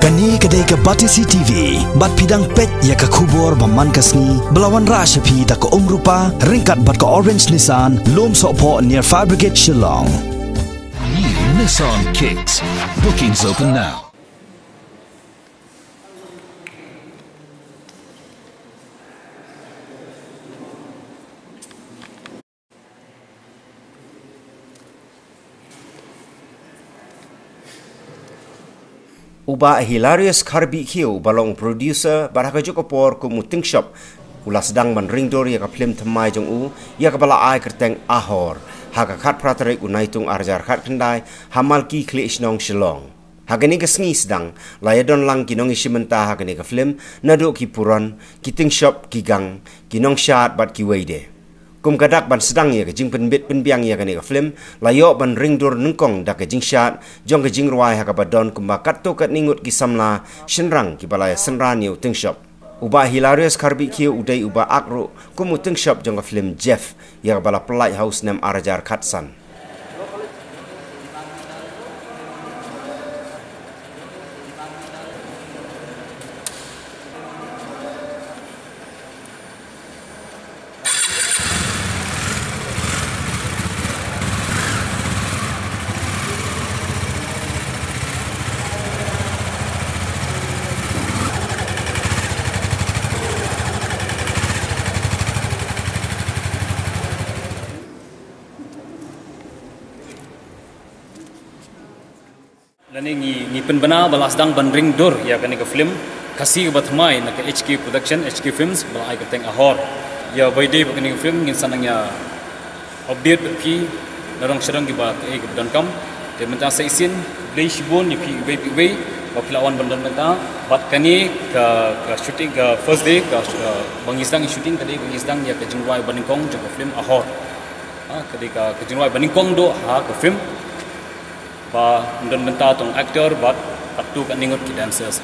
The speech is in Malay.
Kani kedai ke Batisi TV, bat pidang pet ya ke kubur baman kasni, belawan rashapi tak ke rupa, ringkat bat ke orange Nissan, lom sokpo near Fire Brigade Shillong. New Nissan Kicks. Bookings open now. Uba Hilarius karbi kiu balong producer baraka jokopor ku muting shop ula Sdang man Ringdur ya ka Phlim thamai jong u ya ka bala ai kerteng Ahor ha ka khat pratare unaitung arjar khat kendai hamal ki kli isnong Shillong hagani ka sngi Sdang layadon lang kinong isimenta hagani ka Phlim nado ki puron kiting shop ki gang kinong shat bat ki weide kum kadak ban Sdang ya ke jing penbit penbiang ya kani ka Phlim layo ban Ringdur nengkong da ke Jingshad jong ke jing ruai ha ka badon kumba katto kat ningut ki samla shenrang ki balaya senran yu ting shop uba Hilarius karbi kiu udai uba akro kum ting shop jong ka Phlim Jeff ya ka bala pelai house nem arajar khatsan Lani ngi penbana balas Sdang ban Ringdur ya kani ke Phlim kasih batmai nak HQ production HQ films bala ai keteng Ahor ya baide kani ke Phlim ngin sanangnya update pi narong serang ki ba ke dan kam de mentang saisin blay shibon ni pi be baplawan bandon menta bat kani ka shooting ka first day ka bang Sdang shooting tadi bang Sdang ya ke jingwai baningkong jong ke Phlim Ahor kadi ka jingwai baningkong do ha ke Phlim ba dan benta tong actor bat patu kan ningot ki dancers